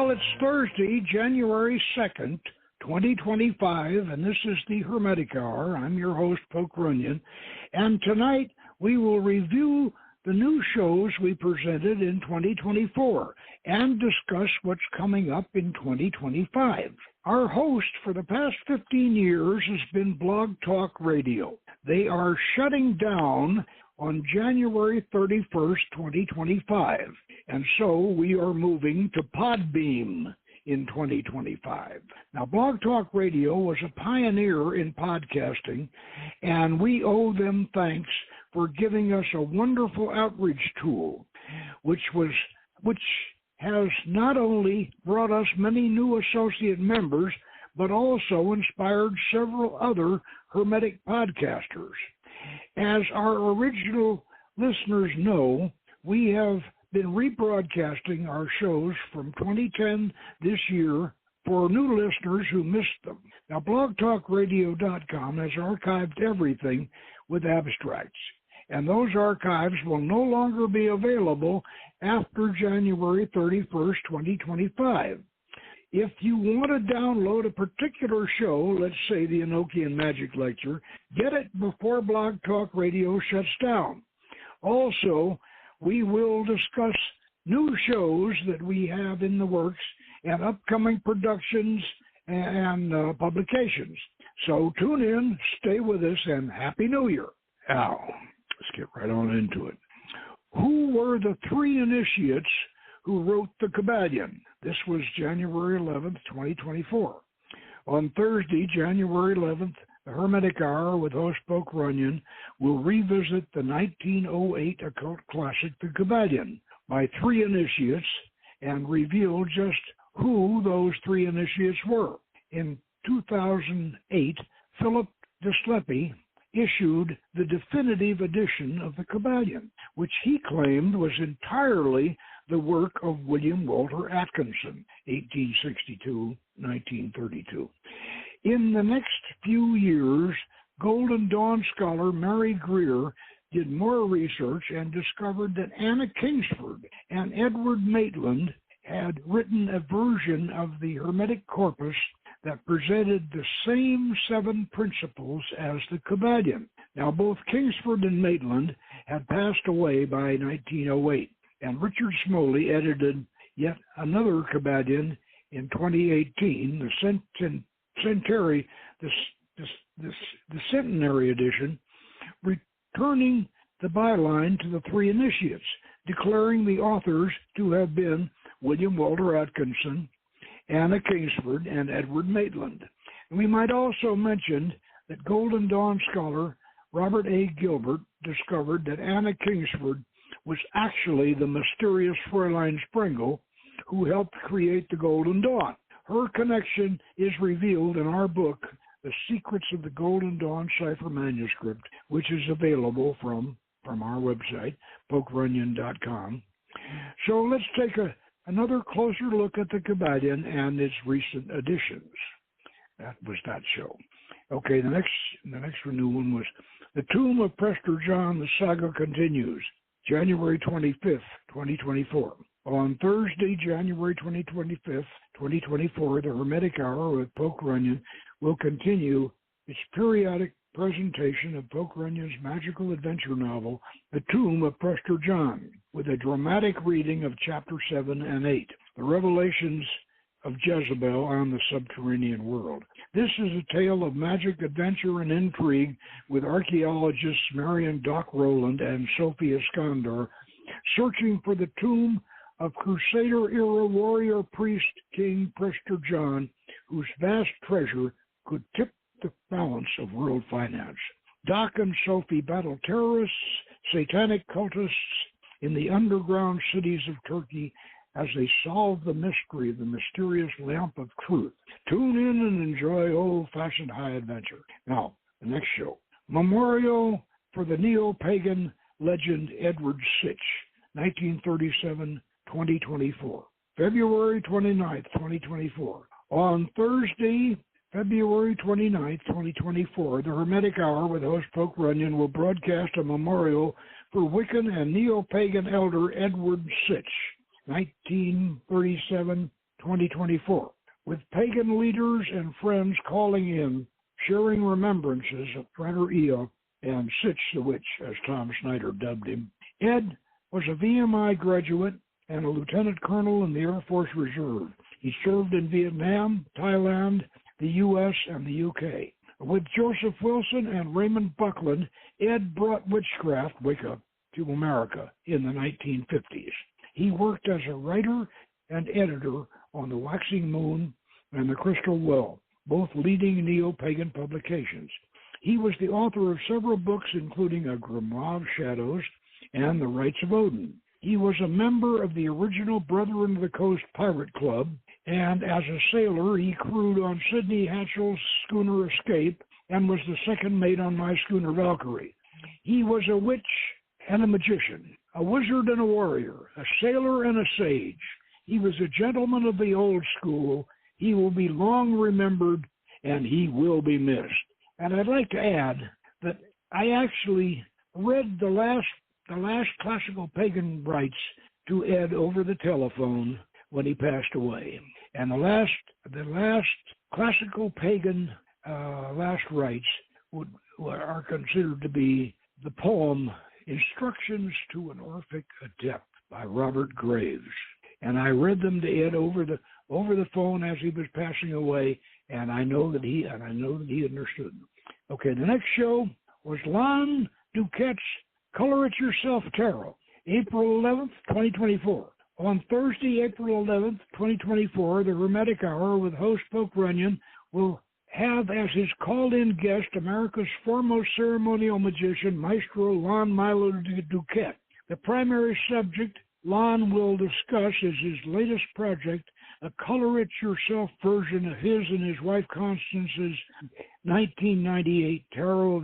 Well, it's Thursday, January 2nd, 2025, and this is the Hermetic Hour. I'm your host, Poke Runyon, and tonight we will review the new shows we presented in 2024 and discuss what's coming up in 2025. Our host for the past 15 years has been Blog Talk Radio. They are shutting down on January 31st, 2025, and so we are moving to Podbeam in 2025. Now, Blog Talk Radio was a pioneer in podcasting, and we owe them thanks for giving us a wonderful outreach tool, which has not only brought us many new associate members, but also inspired several other Hermetic podcasters. As our original listeners know, we have been rebroadcasting our shows from 2010 this year for new listeners who missed them. Now, blogtalkradio.com has archived everything with abstracts, and those archives will no longer be available after January 31st, 2025. If you want to download a particular show, let's say the Enochian Magic Lecture, get it before Blog Talk Radio shuts down. Also, we will discuss new shows that we have in the works and upcoming productions and publications. So tune in, stay with us, and Happy New Year. Now, let's get right on into it. Who were the three initiates who wrote the Kabbalion? This was January 11th, 2024. On Thursday, January 11th, the Hermetic Hour with host Poke Runyon will revisit the 1908 occult classic, the Kabbalion, by three initiates and reveal just who those three initiates were. In 2008, Philip Dislepy issued the definitive edition of the Kabbalion, which he claimed was entirely the work of William Walter Atkinson, 1862-1932. In the next few years, Golden Dawn scholar Mary Greer did more research and discovered that Anna Kingsford and Edward Maitland had written a version of the Hermetic corpus that presented the same 7 principles as the Kabbalion. Now, both Kingsford and Maitland had passed away by 1908, and Richard Smoley edited yet another Kabbalion in 2018, the centenary edition, returning the byline to the three initiates, declaring the authors to have been William Walter Atkinson, Anna Kingsford, and Edward Maitland. And we might also mention that Golden Dawn scholar Robert A. Gilbert discovered that Anna Kingsford was actually the mysterious Fräulein Sprengel who helped create the Golden Dawn. Her connection is revealed in our book, The Secrets of the Golden Dawn Cipher Manuscript, which is available from our website, pokerunyon.com. So let's take another closer look at the Kabbalion and its recent additions. That was that show. Okay, the next new one was The Tomb of Prester John, the Saga Continues, January 25th, 2024. On Thursday, January 25th, 2024, the Hermetic Hour with Poke Runyon will continue its periodic presentation of Poke Runyon's magical adventure novel, The Tomb of Prester John, with a dramatic reading of Chapter 7 and 8, The Revelations of Jezebel on the Subterranean World. This is a tale of magic, adventure, and intrigue with archaeologists Marion Doc Rowland and Sophie Iskandar searching for the tomb of Crusader-era warrior priest King Prester John, whose vast treasure could tip the balance of world finance. Doc and Sophie battle terrorists, satanic cultists in the underground cities of Turkey as they solve the mystery of the mysterious lamp of truth. Tune in and enjoy old-fashioned high adventure. Now, the next show, Memorial for the Neo-Pagan Legend Edward Sitch, 1937-2024, February 29th, 2024. On Thursday, February 29th, 2024, the Hermetic Hour with host Poke Runyon will broadcast a memorial for Wiccan and Neo-Pagan elder Edward Sitch, 1937-2024, 2024, with pagan leaders and friends calling in, sharing remembrances of Frater Ea and Sitch the Witch, as Tom Snyder dubbed him. Ed was a VMI graduate and a lieutenant colonel in the Air Force Reserve. He served in Vietnam, Thailand, the U.S., and the U.K. With Joseph Wilson and Raymond Buckland, Ed brought witchcraft, Wicca, to America in the 1950s. He worked as a writer and editor on The Waxing Moon and The Crystal Well, both leading neo-pagan publications. He was the author of several books, including A Grimoire of Shadows and The Rites of Odin. He was a member of the original Brethren of the Coast Pirate Club, and as a sailor, he crewed on Sidney Hatchell's schooner Escape and was the second mate on my schooner Valkyrie. He was a witch and a magician, a wizard and a warrior, a sailor and a sage. He was a gentleman of the old school. He will be long remembered, and he will be missed. And I'd like to add that I actually read the last classical pagan rites to Ed over the telephone when he passed away. And the last classical pagan last rites are considered to be the poem Instructions to an Orphic Adept by Robert Graves. And I read them to Ed over the phone as he was passing away, and I know that he understood them. Okay, the next show was Lon Duquette's Color It Yourself Tarot, April 11th, 2024. On Thursday, April 11th, 2024, the Hermetic Hour with host Poke Runyon will have as his called-in guest America's foremost ceremonial magician, Maestro Lon Milo Duquette. The primary subject Lon will discuss is his latest project, a color-it-yourself version of his and his wife Constance's 1998 Tarot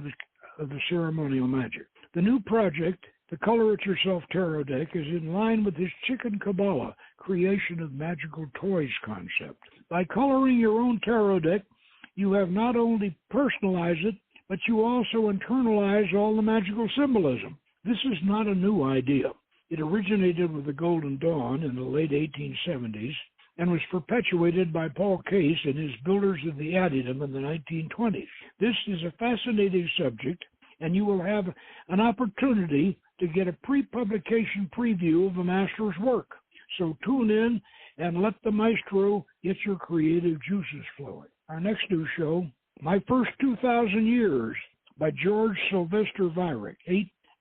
of the Ceremonial Magic. The new project, the Color It Yourself Tarot deck, is in line with his Chicken Kabbalah creation of magical toys concept. By coloring your own tarot deck, you have not only personalized it, but you also internalize all the magical symbolism. This is not a new idea. It originated with the Golden Dawn in the late 1870s and was perpetuated by Paul Case and his Builders of the Addendum in the 1920s. This is a fascinating subject, and you will have an opportunity to get a pre-publication preview of the master's work. So tune in and let the maestro get your creative juices flowing. Our next new show, My First 2,000 Years by George Sylvester Vyrick,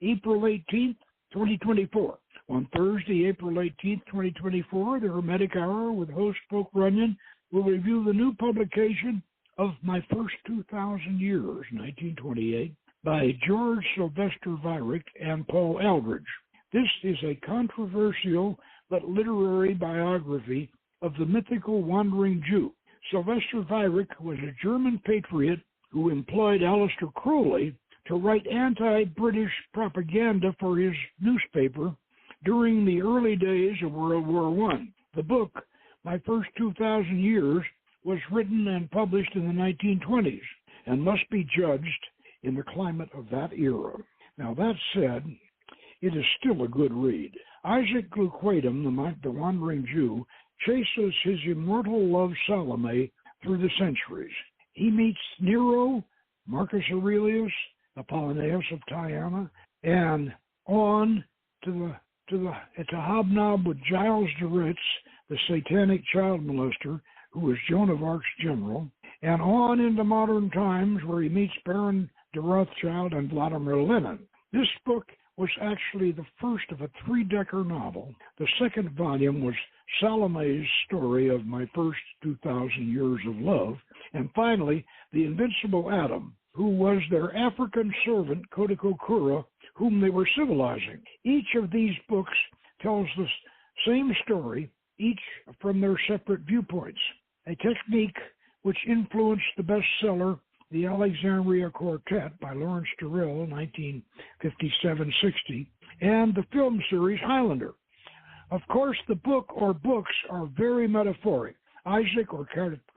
April 18th, 2024. On Thursday, April 18th, 2024, the Hermetic Hour with host Poke Runyon will review the new publication of My First 2,000 Years, 1928, by George Sylvester Vyrick and Paul Eldridge. This is a controversial but literary biography of the mythical wandering Jew. Sylvester Vyrick was a German patriot who employed Aleister Crowley to write anti-British propaganda for his newspaper during the early days of World War I. The book, My First 2,000 Years, was written and published in the 1920s and must be judged in the climate of that era. Now, that said, it is still a good read. Isaac Gluquatum, the wandering Jew, chases his immortal love Salome through the centuries. He meets Nero, Marcus Aurelius, Apollonius of Tyana, and on to hobnob with Giles de Retz, the satanic child molester, who was Joan of Arc's general, and on into modern times where he meets Baron de Rothschild and Vladimir Lenin. This book was actually the first of a three-decker novel. The second volume was Salome's story of My First 2,000 Years of Love, and finally, The Invincible Adam, who was their African servant, Kodako Kura, whom they were civilizing. Each of these books tells the same story, each from their separate viewpoints, a technique which influenced the bestseller, The Alexandria Quartet by Lawrence Durrell, 1957-60, and the film series Highlander. Of course, the book or books are very metaphoric. Isaac, or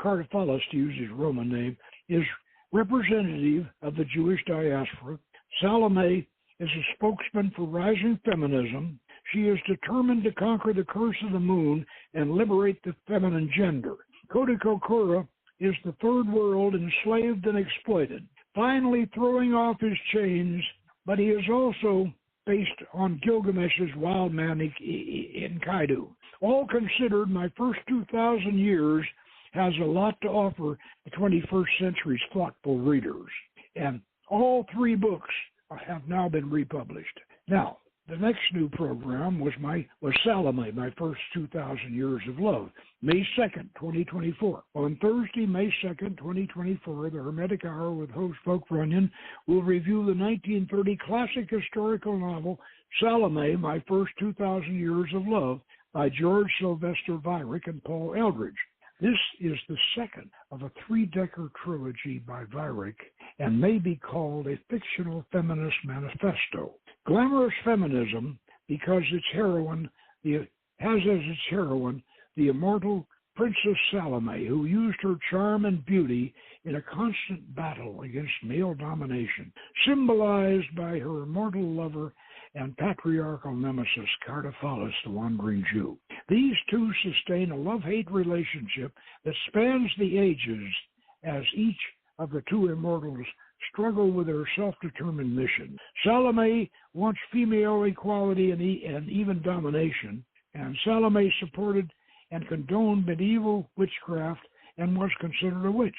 Cardiphalus, to use his Roman name, is representative of the Jewish diaspora. Salome is a spokesman for rising feminism. She is determined to conquer the curse of the moon and liberate the feminine gender. Kodakokura is the third world enslaved and exploited, finally throwing off his chains, but he is also based on Gilgamesh's wild man Enkidu. All considered, my first 2,000 years has a lot to offer the 21st century's thoughtful readers. And all three books have now been republished. Now, the next new program was Salome, my first 2,000 years of love, May 2nd, 2024. On Thursday, May 2nd, 2024, the Hermetic Hour with host Poke Runyon will review the 1930 classic historical novel Salome, My First 2,000 Years of Love by George Sylvester Vyrick and Paul Eldridge. This is the second of a three-decker trilogy by Vyrick and may be called a fictional feminist manifesto. Glamorous feminism, because its heroine has as its heroine the immortal Princess Salome, who used her charm and beauty in a constant battle against male domination, symbolized by her immortal lover and patriarchal nemesis, Cardiphalus, the Wandering Jew. These two sustain a love-hate relationship that spans the ages as each of the two immortals struggle with their self-determined mission. Salome wants female equality and even domination, and Salome supported and condoned medieval witchcraft and was considered a witch.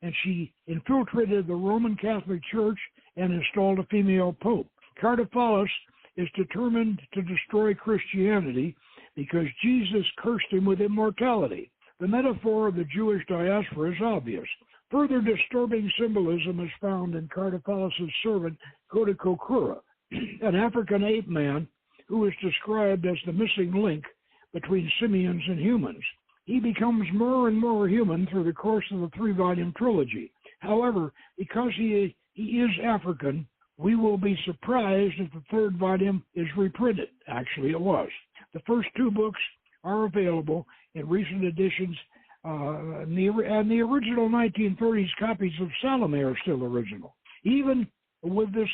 And she infiltrated the Roman Catholic Church and installed a female pope. Cardiphalus is determined to destroy Christianity because Jesus cursed him with immortality. The metaphor of the Jewish diaspora is obvious. Further disturbing symbolism is found in Cardiphalus' servant Kodakokura, an African ape man who is described as the missing link between simians and humans. He becomes more and more human through the course of the three-volume trilogy. However, because he is African, we will be surprised if the third volume is reprinted. Actually, it was. The first two books are available in recent editions, and the original 1930s copies of Salome are still original. Even with its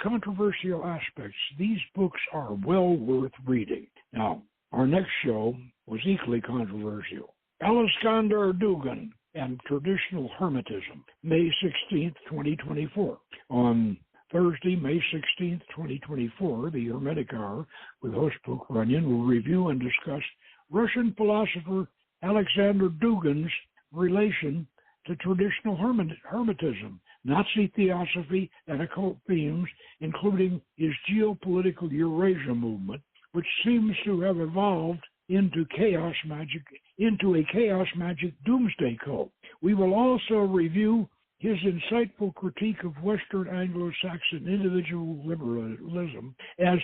controversial aspects, these books are well worth reading. Now, our next show was equally controversial. Alexander Dugan and Traditional Hermetism, May 16th, 2024. On Thursday, May 16th, 2024, the Hermetic Hour with host Poke Runyon will review and discuss Russian philosopher Alexander Dugin's relation to traditional Hermetism, Nazi theosophy, and occult themes, including his geopolitical Eurasia movement, which seems to have evolved into a chaos magic doomsday cult. We will also review his insightful critique of Western Anglo-Saxon individual liberalism as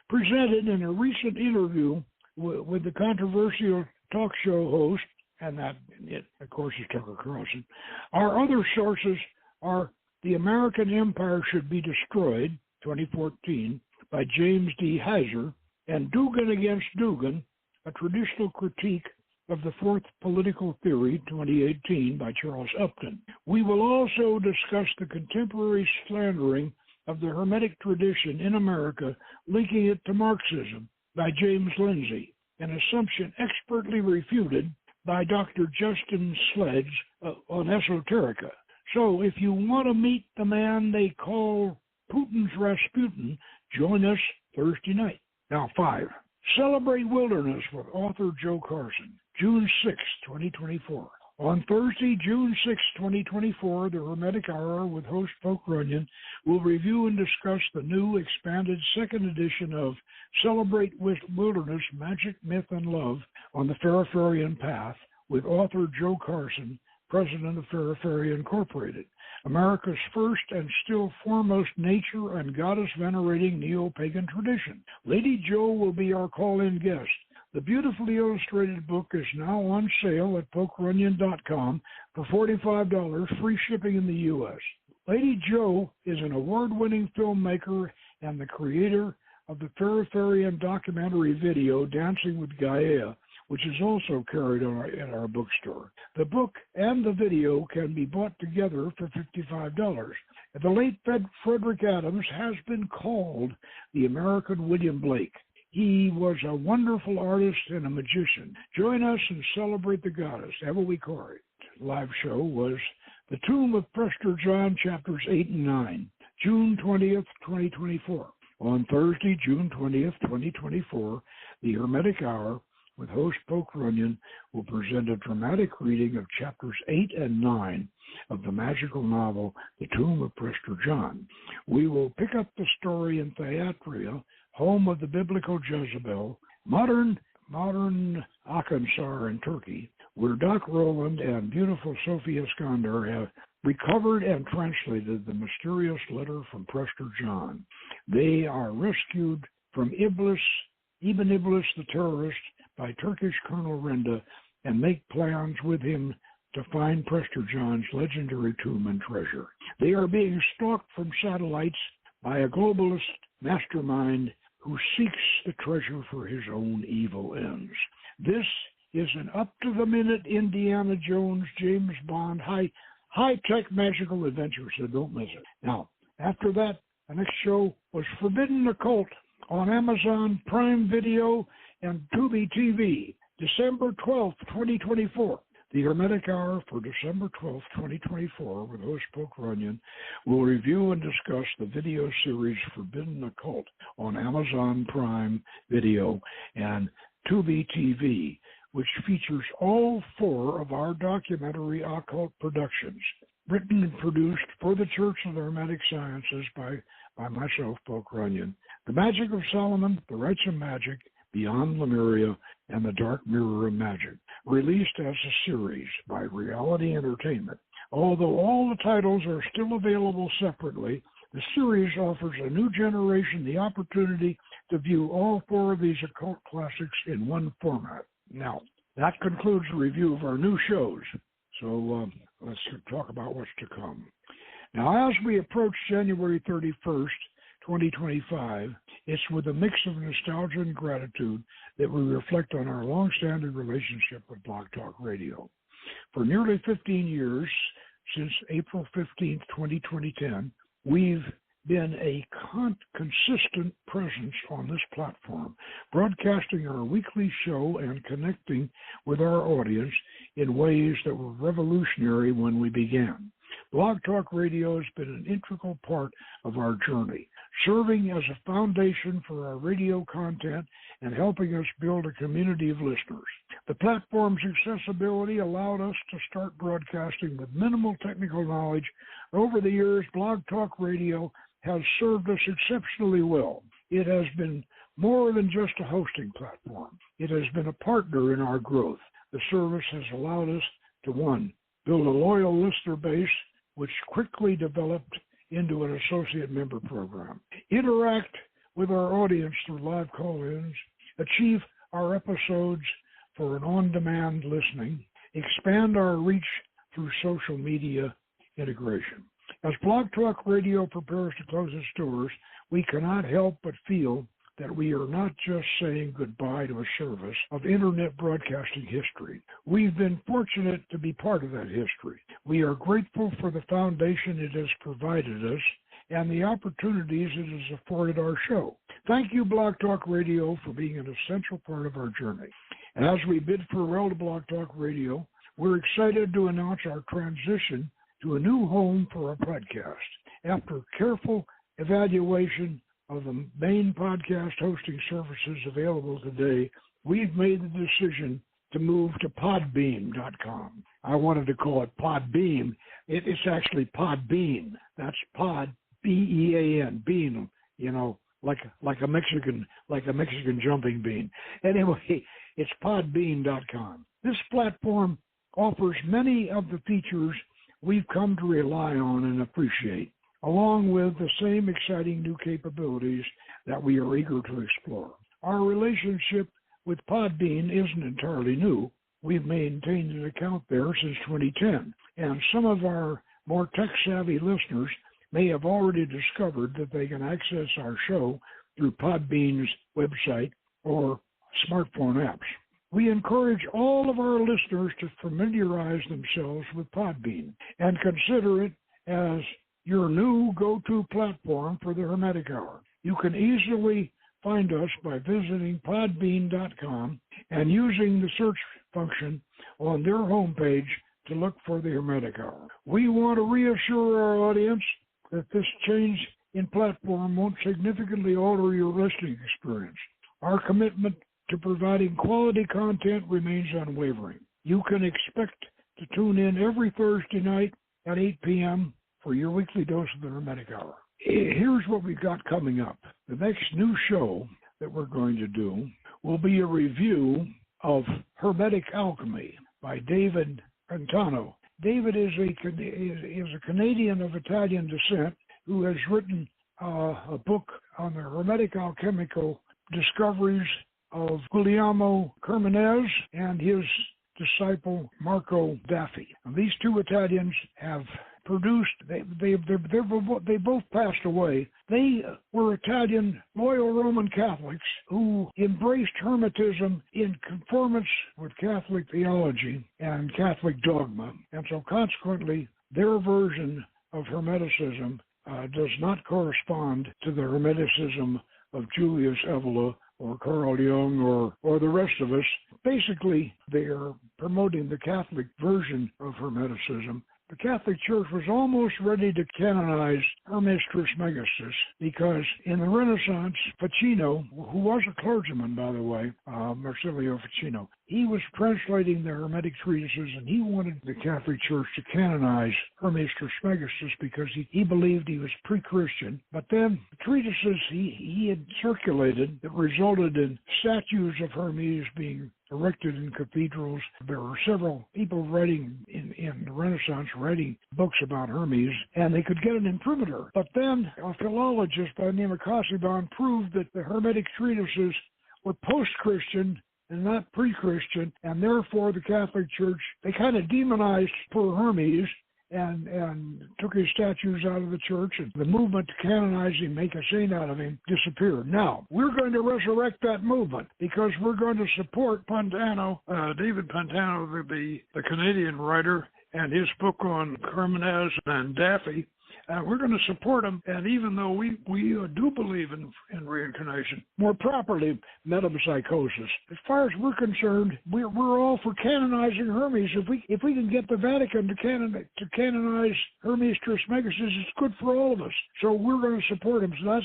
presented in a recent interview with the controversial talk show host, and that, of course, is Tucker Carlson. Our other sources are The American Empire Should Be Destroyed, 2014, by James D. Heiser, and Dugan Against Dugan, a traditional critique of the Fourth Political Theory, 2018, by Charles Upton. We will also discuss the contemporary slandering of the Hermetic tradition in America, linking it to Marxism, by James Lindsay, an assumption expertly refuted by Dr. Justin Sledge on Esoterica. So if you want to meet the man they call Putin's Rasputin, join us Thursday night. Now, 5. Celebrate Wilderness with author Joe Carson, June 6, 2024. On Thursday, June 6, 2024, the Hermetic Hour with host Poke Runyon will review and discuss the new expanded second edition of Celebrate Wilderness, Magic, Myth, and Love on the Farifarian Path with author Joe Carson, president of Farifari Incorporated, America's first and still foremost nature and goddess-venerating neo-pagan tradition. Lady Joe will be our call-in guest. The beautifully illustrated book is now on sale at pokerunyon.com for $45, free shipping in the U.S. Lady Joe is an award-winning filmmaker and the creator of the Farifarian documentary video Dancing with Gaia, which is also carried in our bookstore. The book and the video can be bought together for $55. The late Frederick Adams has been called the American William Blake. He was a wonderful artist and a magician. Join us and celebrate the goddess, Eva Wikori. Live show was The Tomb of Prester John, chapters 8 and 9, June 20th, 2024. On Thursday, June 20th, 2024, the Hermetic Hour with host Poke Runyon will present a dramatic reading of chapters 8 and 9 of the magical novel The Tomb of Prester John. We will pick up the story in Thyatira, home of the biblical Jezebel, modern Akansar in Turkey, where Doc Roland and beautiful Sophie Iskander have recovered and translated the mysterious letter from Prester John. They are rescued from Ibn Iblis the terrorist by Turkish Colonel Renda and make plans with him to find Prester John's legendary tomb and treasure. They are being stalked from satellites by a globalist mastermind who seeks the treasure for his own evil ends. This is an up-to-the-minute Indiana Jones, James Bond, high-tech magical adventure, so don't miss it. Now, after that, the next show was Forbidden Occult on Amazon Prime Video and Tubi TV, December 12th, 2024. The Hermetic Hour for December 12th, 2024, with host Poke Runyon, will review and discuss the video series Forbidden Occult on Amazon Prime Video and Tubi TV, which features all 4 of our documentary occult productions, written and produced for the Church of the Hermetic Sciences by myself, Poke Runyon. The Magic of Solomon, The Rites of Magic, Beyond Lemuria, and The Dark Mirror of Magic, released as a series by Reality Entertainment. Although all the titles are still available separately, the series offers a new generation the opportunity to view all 4 of these occult classics in one format. Now, that concludes the review of our new shows, so let's talk about what's to come. Now, as we approach January 31st, 2025, it's with a mix of nostalgia and gratitude that we reflect on our long-standing relationship with Blog Talk Radio. For nearly 15 years, since April 15th, 2010, we've been a consistent presence on this platform, broadcasting our weekly show and connecting with our audience in ways that were revolutionary when we began. Blog Talk Radio has been an integral part of our journey, serving as a foundation for our radio content and helping us build a community of listeners. The platform's accessibility allowed us to start broadcasting with minimal technical knowledge. Over the years, Blog Talk Radio has served us exceptionally well. It has been more than just a hosting platform. It has been a partner in our growth. The service has allowed us to, 1, build a loyal listener base, which quickly developed into an associate member program, interact with our audience through live call-ins, achieve our episodes for an on-demand listening, expand our reach through social media integration. As Blog Talk Radio prepares to close its doors, we cannot help but feel that we are not just saying goodbye to a service of Internet broadcasting history. We've been fortunate to be part of that history. We are grateful for the foundation it has provided us and the opportunities it has afforded our show. Thank you, Blog Talk Radio, for being an essential part of our journey. As we bid farewell to Blog Talk Radio, we're excited to announce our transition to a new home for our podcast. After careful evaluation of the main podcast hosting services available today, we've made the decision to move to Podbean.com. I wanted to call it Podbeam. It's actually Podbean. That's Pod, B-E-A-N, bean, like a Mexican jumping bean. Anyway, it's Podbean.com. This platform offers many of the features we've come to rely on and appreciate, along with the same exciting new capabilities that we are eager to explore. Our relationship with Podbean isn't entirely new. We've maintained an account there since 2010, and some of our more tech-savvy listeners may have already discovered that they can access our show through Podbean's website or smartphone apps. We encourage all of our listeners to familiarize themselves with Podbean and consider it as your new go-to platform for the Hermetic Hour. You can easily find us by visiting podbean.com and using the search function on their homepage to look for the Hermetic Hour. We want to reassure our audience that this change in platform won't significantly alter your listening experience. Our commitment to providing quality content remains unwavering. You can expect to tune in every Thursday night at 8 p.m. for your weekly dose of the Hermetic Hour. Here's what we've got coming up. The next new show that we're going to do will be a review of Hermetic Alchemy by David Pantano. David is a Canadian of Italian descent who has written a book on the Hermetic alchemical discoveries of Guglielmo Cremonese and his disciple Marco Daffi. And these two Italians have produced, they both passed away. They were Italian loyal Roman Catholics who embraced Hermetism in conformance with Catholic theology and Catholic dogma. And so consequently, their version of Hermeticism does not correspond to the Hermeticism of Julius Evola or Carl Jung or the rest of us. Basically, they are promoting the Catholic version of Hermeticism. The Catholic Church was almost ready to canonize Hermes Trismegistus because in the Renaissance, Ficino, who was a clergyman, by the way, Marsilio Ficino, he was translating the Hermetic treatises, and he wanted the Catholic Church to canonize Hermes Trismegistus because he believed he was pre-Christian. But then the treatises he had circulated that resulted in statues of Hermes being erected in cathedrals. There were several people writing in the Renaissance, writing books about Hermes, and they could get an imprimatur. But then a philologist by the name of Casaubon proved that the Hermetic treatises were post-Christian and not pre-Christian, and therefore the Catholic Church, they kind of demonized poor Hermes and took his statues out of the church, and the movement to canonize him, make a saint out of him, disappeared. Now, we're going to resurrect that movement because we're going to support Pantano, David Pantano, the Canadian writer, and his book on Cremonese and Daffi. We're going to support him, and even though we do believe in reincarnation, more properly metempsychosis, as far as we're concerned, we're all for canonizing Hermes. If we can get the Vatican to canonize Hermes Trismegistus, it's good for all of us. So we're going to support him. So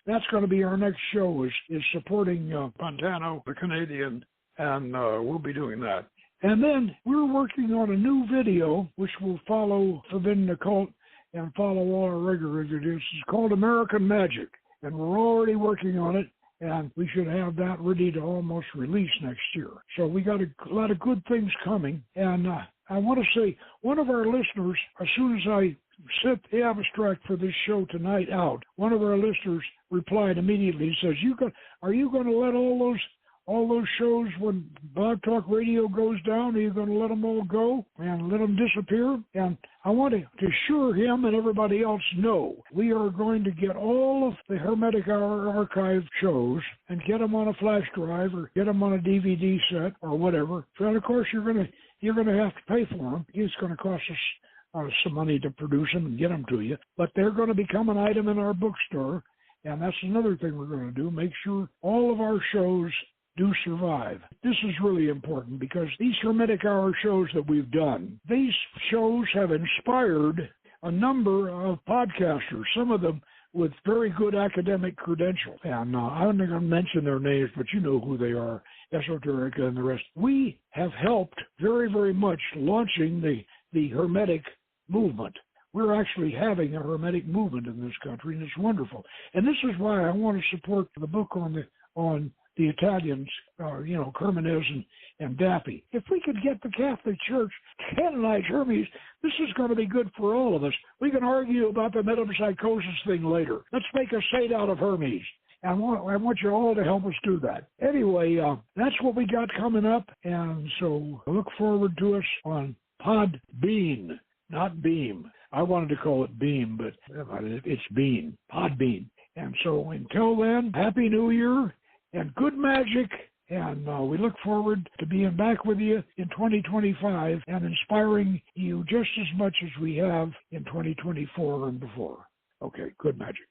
that's going to be our next show is supporting Pantano, the Canadian, and we'll be doing that. And then we're working on a new video which will follow Forbidden Occult and follow all our regular videos. It's called American Magic, and we're already working on it, and we should have that ready to almost release next year. So we got a lot of good things coming, and I want to say one of our listeners, as soon as I sent the abstract for this show tonight out, one of our listeners replied immediately. He says, are you going to let all those shows when Blog Talk Radio goes down, are you going to let them all go and let them disappear? And I want to assure him and everybody else, no. We are going to get all of the Hermetic Hour archive shows and get them on a flash drive or get them on a DVD set or whatever. So, of course, you're going to have to pay for them. It's going to cost us some money to produce them and get them to you. But they're going to become an item in our bookstore, and that's another thing we're going to do, make sure all of our shows do survive. This is really important because these Hermetic Hour shows that we've done, these shows have inspired a number of podcasters, some of them with very good academic credentials. And I'm not going to mention their names, but you know who they are, Esoterica and the rest. We have helped very, very much launching the Hermetic movement. We're actually having a Hermetic movement in this country, and it's wonderful. And this is why I want to support the book on the Italians, Cremonese and Daffi. If we could get the Catholic Church to canonize Hermes, this is going to be good for all of us. We can argue about the metempsychosis thing later. Let's make a saint out of Hermes. I want you all to help us do that. Anyway, that's what we got coming up, and so look forward to us on Podbean, not Beam. I wanted to call it Beam, but it's Bean, Podbean. And so until then, Happy New Year. And good magic, and we look forward to being back with you in 2025 and inspiring you just as much as we have in 2024 and before. Okay, good magic.